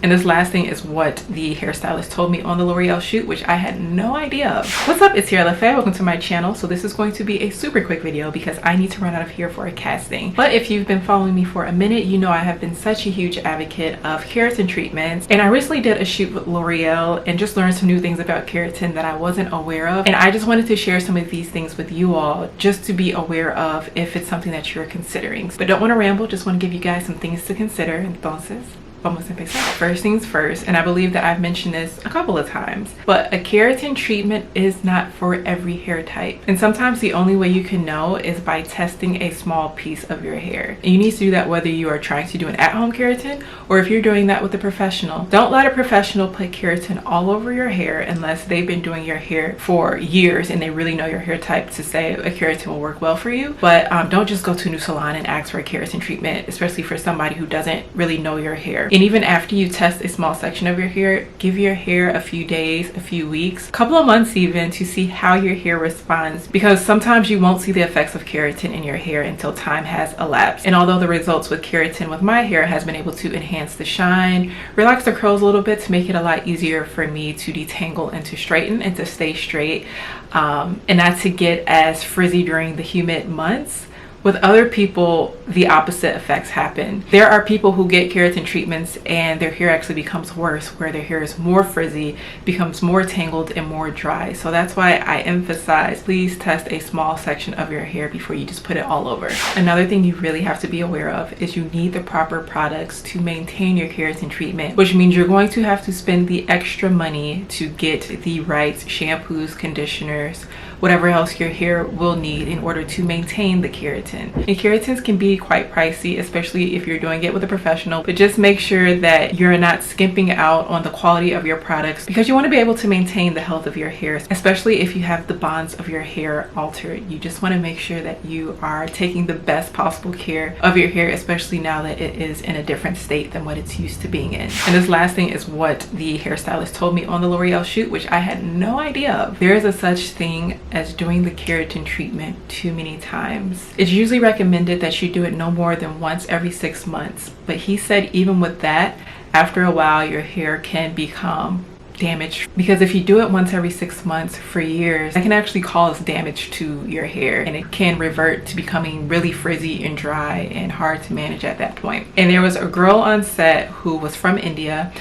And this last thing is what the hairstylist told me on the L'Oreal shoot, which I had no idea of. What's up, it's Sierra LaFay. Welcome to my channel. So this is going to be a super quick video because I need to run out of here for a casting. But if you've been following me for a minute, you know I have been such a huge advocate of keratin treatments. And I recently did a shoot with L'Oreal and just learned some new things about keratin that I wasn't aware of. And I just wanted to share some of these things with you all just to be aware of if it's something that you're considering. But don't want to ramble, just want to give you guys some things to consider. Entonces, vamos a empezar. First things first, and I believe that I've mentioned this a couple of times, but a keratin treatment is not for every hair type. And sometimes the only way you can know is by testing a small piece of your hair. And you need to do that whether you are trying to do an at-home keratin or if you're doing that with a professional. Don't let a professional put keratin all over your hair unless they've been doing your hair for years and they really know your hair type to say a keratin will work well for you. But don't just go to a new salon and ask for a keratin treatment, especially for somebody who doesn't really know your hair. And even after you test a small section of your hair, give your hair a few days, a few weeks, a couple of months even, to see how your hair responds, because sometimes you won't see the effects of keratin in your hair until time has elapsed. And although the results with keratin with my hair has been able to enhance the shine, relax the curls a little bit to make it a lot easier for me to detangle and to straighten and to stay straight, and not to get as frizzy during the humid months, with other people the opposite effects happen. There are people who get keratin treatments and their hair actually becomes worse, where their hair is more frizzy, becomes more tangled and more dry. So that's why I emphasize, please test a small section of your hair before you just put it all over. Another thing you really have to be aware of is you need the proper products to maintain your keratin treatment, which means you're going to have to spend the extra money to get the right shampoos, conditioners, whatever else your hair will need in order to maintain the keratin. And keratins can be quite pricey, especially if you're doing it with a professional, but just make sure that you're not skimping out on the quality of your products, because you want to be able to maintain the health of your hair, especially if you have the bonds of your hair altered. You just want to make sure that you are taking the best possible care of your hair, especially now that it is in a different state than what it's used to being in. And this last thing is what the hairstylist told me on the L'Oreal shoot, which I had no idea of. There is a such thing as doing the keratin treatment too many times. It's usually recommended that you do it no more than once every 6 months, but he said even with that, after a while your hair can become damaged, because if you do it once every 6 months for years, that can actually cause damage to your hair, and it can revert to becoming really frizzy and dry and hard to manage at that point. And there was a girl on set who was from India.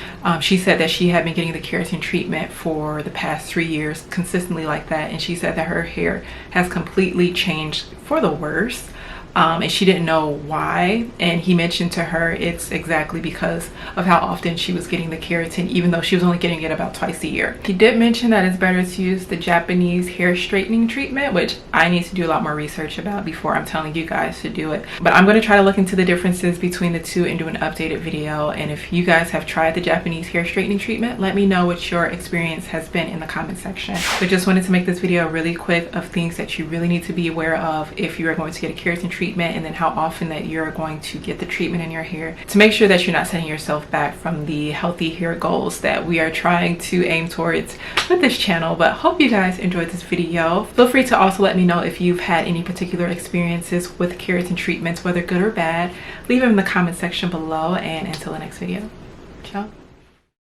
She said that she had been getting the keratin treatment for the past 3 years consistently like that, and she said that her hair has completely changed for the worse. And she didn't know why, and he mentioned to her it's exactly because of how often she was getting the keratin, even though she was only getting it about twice a year. He did mention that it's better to use the Japanese hair straightening treatment, which I need to do a lot more research about before I'm telling you guys to do it. But I'm going to try to look into the differences between the two and do an updated video. And if you guys have tried the Japanese hair straightening treatment, let me know what your experience has been in the comment section. But just wanted to make this video really quick of things that you really need to be aware of if you are going to get a keratin treatment, and then how often that you're going to get the treatment in your hair, to make sure that you're not setting yourself back from the healthy hair goals that we are trying to aim towards with this channel. But hope you guys enjoyed this video. Feel free to also let me know if you've had any particular experiences with keratin treatments, whether good or bad. Leave them in the comment section below, and until the next video, ciao.